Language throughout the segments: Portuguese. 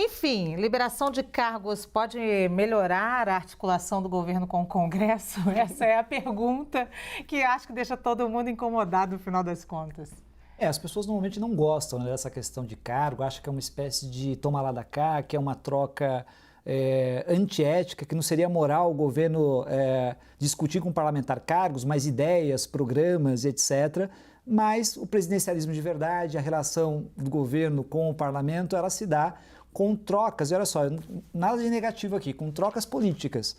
Enfim, liberação de cargos pode melhorar a articulação do governo com o Congresso? Essa é a pergunta que acho que deixa todo mundo incomodado no final das contas. As pessoas normalmente não gostam, né, dessa questão de cargo, acham que é uma espécie de toma lá da cá, que é uma troca antiética, que não seria moral o governo discutir com o parlamentar cargos, mas ideias, programas, etc. Mas o presidencialismo de verdade, a relação do governo com o parlamento, ela se dá com trocas, e olha só, nada de negativo aqui, com trocas políticas.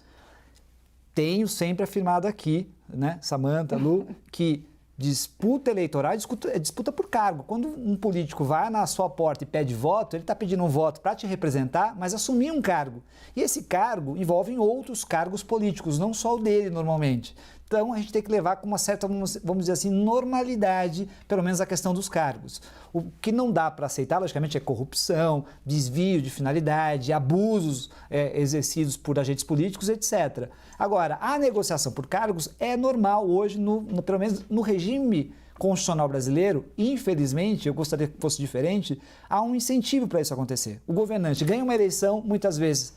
Tenho sempre afirmado aqui, né, Samantha, Lu, que disputa eleitoral é disputa por cargo. Quando um político vai na sua porta e pede voto, ele está pedindo um voto para te representar, mas assumir um cargo. E esse cargo envolve outros cargos políticos, não só o dele normalmente. Então, a gente tem que levar com uma certa, vamos dizer assim, normalidade, pelo menos a questão dos cargos. O que não dá para aceitar, logicamente, é corrupção, desvio de finalidade, abusos exercidos por agentes políticos, etc. Agora, a negociação por cargos é normal hoje, pelo menos no regime constitucional brasileiro. Infelizmente, eu gostaria que fosse diferente, há um incentivo para isso acontecer. O governante ganha uma eleição, muitas vezes,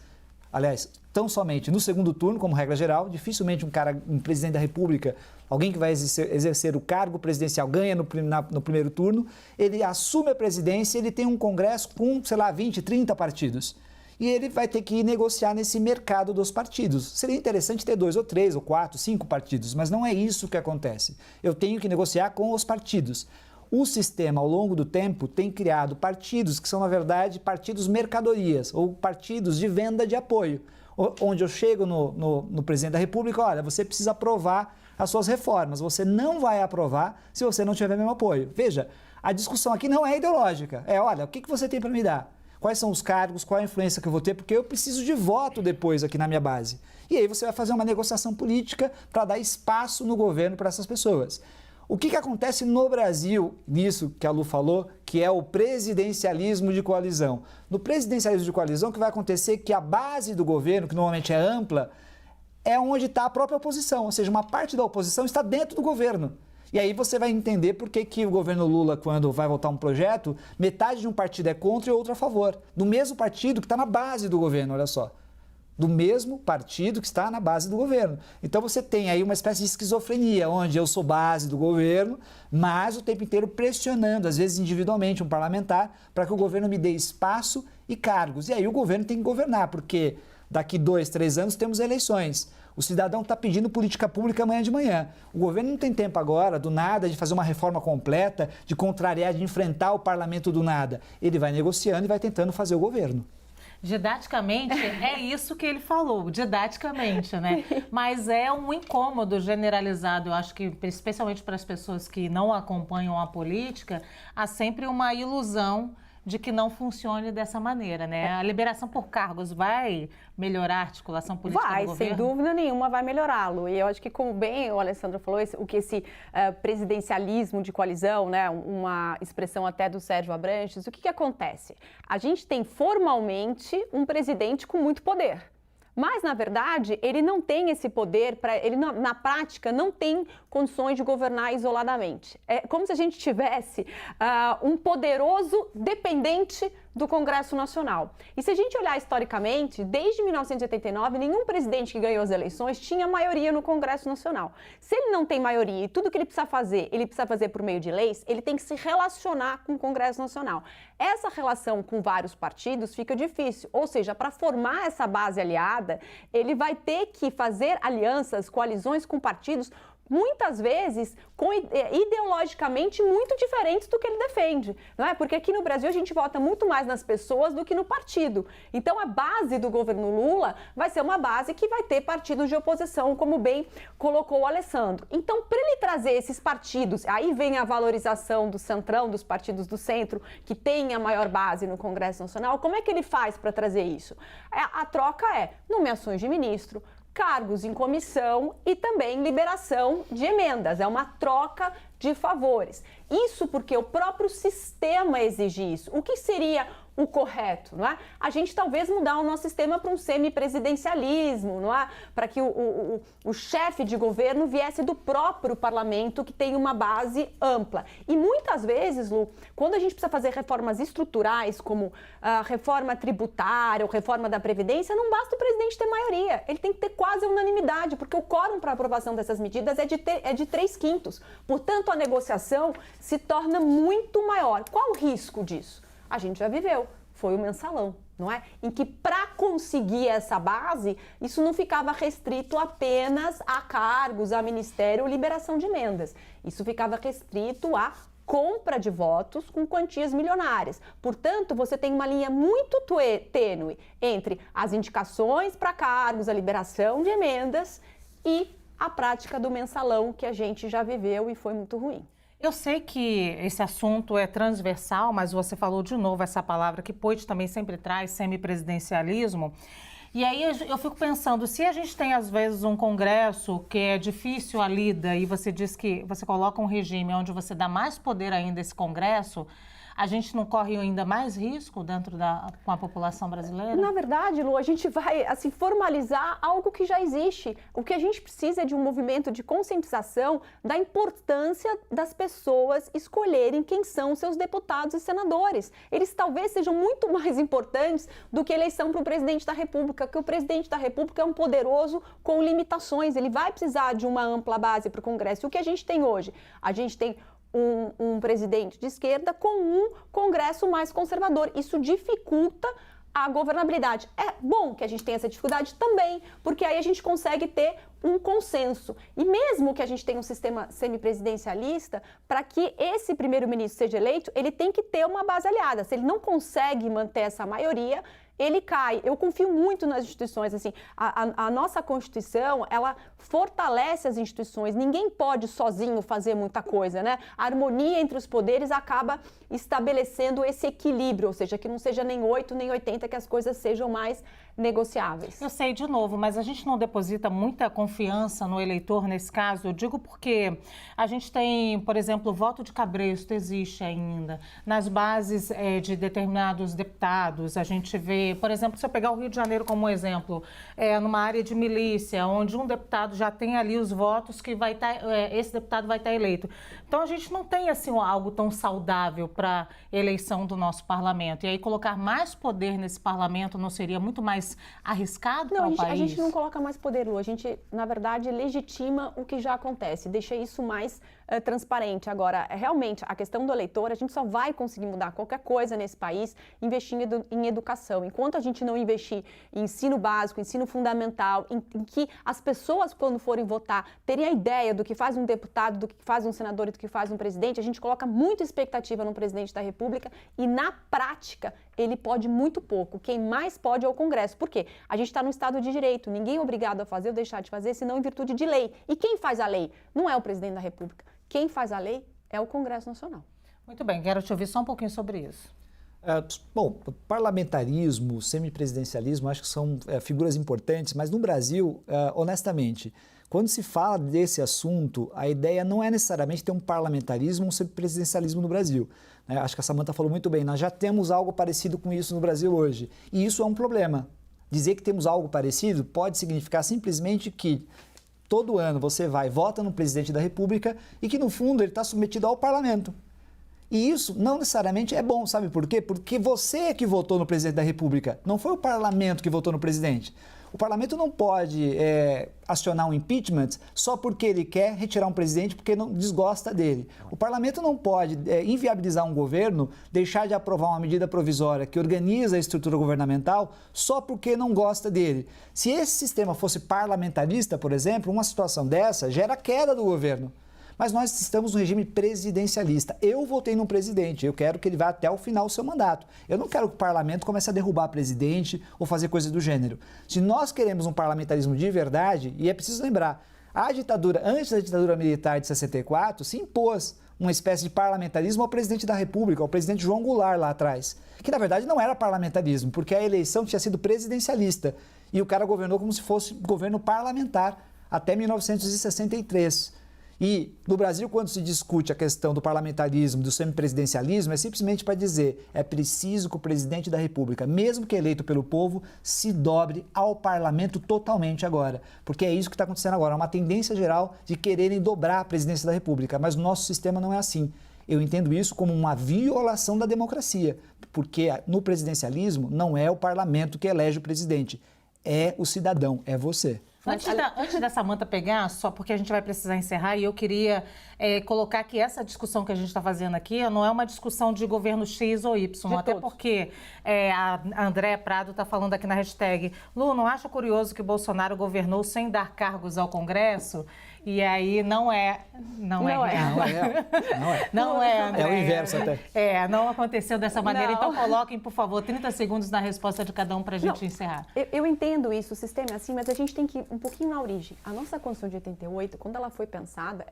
aliás, tão somente no segundo turno, como regra geral, dificilmente um presidente da República, alguém que vai exercer o cargo presidencial, ganha no primeiro turno, ele assume a presidência, ele tem um congresso com, 20, 30 partidos. E ele vai ter que ir negociar nesse mercado dos partidos. Seria interessante ter 2 ou 3 ou 4, 5 partidos, mas não é isso que acontece. Eu tenho que negociar com os partidos. O sistema, ao longo do tempo, tem criado partidos que são, na verdade, partidos mercadorias ou partidos de venda de apoio, onde eu chego no presidente da República, olha, você precisa aprovar as suas reformas, você não vai aprovar se você não tiver meu apoio. Veja, a discussão aqui não é ideológica, olha, o que você tem para me dar? Quais são os cargos, qual a influência que eu vou ter, porque eu preciso de voto depois aqui na minha base. E aí você vai fazer uma negociação política para dar espaço no governo para essas pessoas. O que acontece no Brasil, nisso que a Lu falou, que é o presidencialismo de coalizão? No presidencialismo de coalizão, o que vai acontecer é que a base do governo, que normalmente é ampla, é onde está a própria oposição, ou seja, uma parte da oposição está dentro do governo. E aí você vai entender por que o governo Lula, quando vai votar um projeto, metade de um partido é contra e outro a favor. Do mesmo partido que está na base do governo, olha só. Do mesmo partido que está na base do governo. Então você tem aí uma espécie de esquizofrenia, onde eu sou base do governo, mas o tempo inteiro pressionando, às vezes individualmente, um parlamentar, para que o governo me dê espaço e cargos. E aí o governo tem que governar, porque daqui 2, 3 anos temos eleições. O cidadão está pedindo política pública amanhã de manhã. O governo não tem tempo agora, do nada, de fazer uma reforma completa, de contrariar, de enfrentar o parlamento do nada. Ele vai negociando e vai tentando fazer o governo. Didaticamente, é isso que ele falou, didaticamente, né? Mas é um incômodo generalizado, eu acho que, especialmente para as pessoas que não acompanham a política, há sempre uma ilusão de que não funcione dessa maneira, né? A liberação por cargos vai melhorar a articulação política do governo? Vai, sem dúvida nenhuma vai melhorá-lo. E eu acho que, como bem o Alessandro falou, esse presidencialismo de coalizão, né, uma expressão até do Sérgio Abranches, o que acontece? A gente tem formalmente um presidente com muito poder. Mas, na verdade, ele não tem esse poder, ele na prática não tem condições de governar isoladamente. É como se a gente tivesse um poderoso dependente do Congresso Nacional. E se a gente olhar historicamente, desde 1989, nenhum presidente que ganhou as eleições tinha maioria no Congresso Nacional. Se ele não tem maioria e tudo que ele precisa fazer por meio de leis, ele tem que se relacionar com o Congresso Nacional. Essa relação com vários partidos fica difícil, ou seja, para formar essa base aliada, ele vai ter que fazer alianças, coalizões com partidos, muitas vezes ideologicamente muito diferentes do que ele defende, não é? Porque aqui no Brasil a gente vota muito mais nas pessoas do que no partido. Então a base do governo Lula vai ser uma base que vai ter partidos de oposição, como bem colocou o Alessandro. Então, para ele trazer esses partidos, aí vem a valorização do centrão, dos partidos do centro, que tem a maior base no Congresso Nacional. Como é que ele faz para trazer isso? A troca é nomeações de ministro, cargos em comissão e também liberação de emendas. É uma troca de favores. Isso porque o próprio sistema exige isso. O que seria o correto, não é? A gente talvez mudar o nosso sistema para um semipresidencialismo, não é? Para que o chefe de governo viesse do próprio parlamento, que tem uma base ampla. E muitas vezes, Lu, quando a gente precisa fazer reformas estruturais, como a reforma tributária ou reforma da Previdência, não basta o presidente ter maioria, ele tem que ter quase unanimidade, porque o quórum para aprovação dessas medidas é de 3/5. Portanto, a negociação se torna muito maior. Qual o risco disso? A gente já viveu, foi o mensalão, não é? Em que para conseguir essa base, isso não ficava restrito apenas a cargos, a ministério, liberação de emendas. Isso ficava restrito a compra de votos com quantias milionárias. Portanto, você tem uma linha muito tênue entre as indicações para cargos, a liberação de emendas e a prática do mensalão que a gente já viveu e foi muito ruim. Eu sei que esse assunto é transversal, mas você falou de novo essa palavra que Poit também sempre traz, semipresidencialismo. E aí eu fico pensando, se a gente tem às vezes um congresso que é difícil a lida e você diz que você coloca um regime onde você dá mais poder ainda a esse congresso, a gente não corre ainda mais risco com a população brasileira? Na verdade, Lu, a gente vai assim, formalizar algo que já existe. O que a gente precisa é de um movimento de conscientização da importância das pessoas escolherem quem são seus deputados e senadores. Eles talvez sejam muito mais importantes do que a eleição para o presidente da República, porque o presidente da República é um poderoso com limitações. Ele vai precisar de uma ampla base para o Congresso. E o que a gente tem hoje? A gente tem um presidente de esquerda com um Congresso mais conservador. Isso dificulta a governabilidade. É bom que a gente tenha essa dificuldade também, porque aí a gente consegue ter um consenso. E mesmo que a gente tenha um sistema semipresidencialista, para que esse primeiro-ministro seja eleito, ele tem que ter uma base aliada. Se ele não consegue manter essa maioria, ele cai. Eu confio muito nas instituições, assim, a nossa Constituição, ela fortalece as instituições, ninguém pode sozinho fazer muita coisa, né? A harmonia entre os poderes acaba estabelecendo esse equilíbrio, ou seja, que não seja nem 8 nem 80, que as coisas sejam mais negociáveis. Eu sei, de novo, mas a gente não deposita muita confiança no eleitor nesse caso. Eu digo porque a gente tem, por exemplo, o voto de cabresto existe ainda. Nas bases de determinados deputados, a gente vê, por exemplo, se eu pegar o Rio de Janeiro como um exemplo, numa área de milícia, onde um deputado já tem ali os votos que vai estar, esse deputado vai estar eleito. Então a gente não tem assim algo tão saudável para eleição do nosso parlamento. E aí colocar mais poder nesse parlamento não seria muito mais arriscado para o país? A gente não coloca mais poder, Lu. A gente, na verdade, legitima o que já acontece, deixa isso mais transparente. Agora, realmente, a questão do eleitor, a gente só vai conseguir mudar qualquer coisa nesse país investindo em educação. Enquanto a gente não investir em ensino básico, ensino fundamental, em que as pessoas, quando forem votar, terem a ideia do que faz um deputado, do que faz um senador e do que faz um presidente, a gente coloca muita expectativa no presidente da República e, na prática, ele pode muito pouco. Quem mais pode é o Congresso. Por quê? A gente está no Estado de Direito. Ninguém é obrigado a fazer ou deixar de fazer, senão em virtude de lei. E quem faz a lei? Não é o presidente da República. Quem faz a lei é o Congresso Nacional. Muito bem, quero te ouvir só um pouquinho sobre isso. Bom, parlamentarismo, semipresidencialismo, acho que são figuras importantes, mas no Brasil, honestamente, quando se fala desse assunto, a ideia não é necessariamente ter um parlamentarismo ou um semipresidencialismo no Brasil. Acho que a Samantha falou muito bem, nós já temos algo parecido com isso no Brasil hoje, e isso é um problema. Dizer que temos algo parecido pode significar simplesmente que todo ano você vota no presidente da República e que, no fundo, ele está submetido ao parlamento. E isso não necessariamente é bom, sabe por quê? Porque você é que votou no presidente da República, não foi o parlamento que votou no presidente. O parlamento não pode acionar um impeachment só porque ele quer retirar um presidente porque não desgosta dele. O parlamento não pode inviabilizar um governo, deixar de aprovar uma medida provisória que organiza a estrutura governamental só porque não gosta dele. Se esse sistema fosse parlamentarista, por exemplo, uma situação dessa gera queda do governo. Mas nós estamos no regime presidencialista. Eu votei no presidente, eu quero que ele vá até o final do seu mandato. Eu não quero que o parlamento comece a derrubar presidente ou fazer coisas do gênero. Se nós queremos um parlamentarismo de verdade, e é preciso lembrar, a ditadura, antes da ditadura militar de 64, se impôs uma espécie de parlamentarismo ao presidente da República, ao presidente João Goulart lá atrás, que na verdade não era parlamentarismo, porque a eleição tinha sido presidencialista e o cara governou como se fosse governo parlamentar até 1963. E no Brasil, quando se discute a questão do parlamentarismo, do semipresidencialismo, é simplesmente para dizer é preciso que o presidente da República, mesmo que eleito pelo povo, se dobre ao parlamento totalmente agora. Porque é isso que está acontecendo agora, é uma tendência geral de quererem dobrar a presidência da República. Mas o nosso sistema não é assim. Eu entendo isso como uma violação da democracia, porque no presidencialismo não é o parlamento que elege o presidente, é o cidadão, é você. Antes da Samantha pegar, só porque a gente vai precisar encerrar, e eu queria colocar que essa discussão que a gente está fazendo aqui não é uma discussão de governo X ou Y, até porque a Andréa Prado está falando aqui na hashtag, Lu, não acha curioso que o Bolsonaro governou sem dar cargos ao Congresso? E aí não é real. Não é, André. É o inverso até. Não aconteceu dessa maneira. Não. Então coloquem, por favor, 30 segundos na resposta de cada um para a gente encerrar. Eu entendo isso, o sistema é assim, mas a gente tem que ir um pouquinho na origem. A nossa Constituição de 88, quando ela foi pensada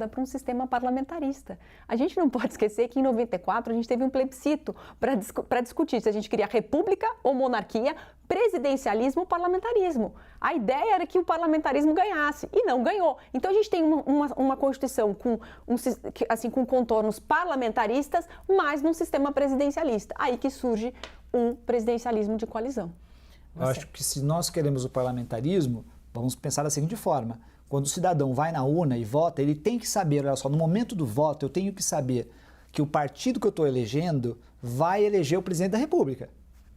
para um sistema parlamentarista. A gente não pode esquecer que em 94 a gente teve um plebiscito para discutir se a gente queria república ou monarquia, presidencialismo ou parlamentarismo. A ideia era que o parlamentarismo ganhasse e não ganhou. Então a gente tem uma Constituição com contornos parlamentaristas, mas num sistema presidencialista. Aí que surge um presidencialismo de coalizão. Eu acho que se nós queremos o parlamentarismo, vamos pensar da seguinte forma. Quando o cidadão vai na urna e vota, ele tem que saber, olha só, no momento do voto eu tenho que saber que o partido que eu estou elegendo vai eleger o presidente da República.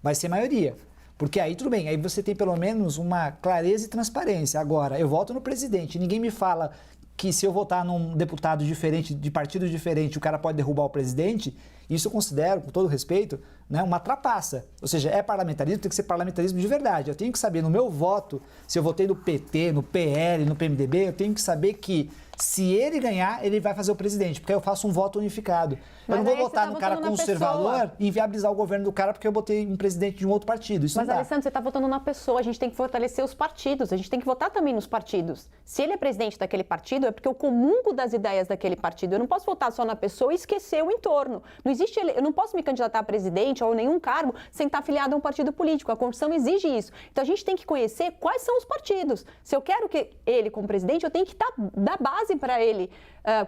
Vai ser maioria. Porque aí tudo bem, aí você tem pelo menos uma clareza e transparência. Agora, eu voto no presidente, ninguém me fala que se eu votar num deputado diferente, de partido diferente, o cara pode derrubar o presidente. Isso eu considero, com todo respeito, né, uma trapaça. Ou seja, é parlamentarismo, tem que ser parlamentarismo de verdade. Eu tenho que saber no meu voto, se eu votei no PT, no PL, no PMDB, eu tenho que saber que se ele ganhar, ele vai fazer o presidente, porque aí eu faço um voto unificado. Eu não vou votar no cara conservador e inviabilizar o governo do cara porque eu botei um presidente de um outro partido. Isso Mas, não dá. Alessandro, você está votando na pessoa, a gente tem que fortalecer os partidos, a gente tem que votar também nos partidos. Se ele é presidente daquele partido, é porque eu comungo das ideias daquele partido. Eu não posso votar só na pessoa e esquecer o entorno. Não existe, eu não posso me candidatar a presidente ou nenhum cargo sem estar afiliado a um partido político. A Constituição exige isso. Então a gente tem que conhecer quais são os partidos. Se eu quero que ele como presidente, eu tenho que dar base para ele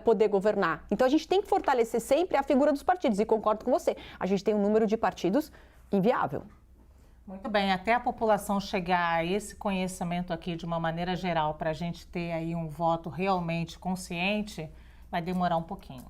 poder governar. Então a gente tem que fortalecer sempre a figura dos partidos. E concordo com você, a gente tem um número de partidos inviável. Muito bem, até a população chegar a esse conhecimento aqui de uma maneira geral, para a gente ter aí um voto realmente consciente, vai demorar um pouquinho.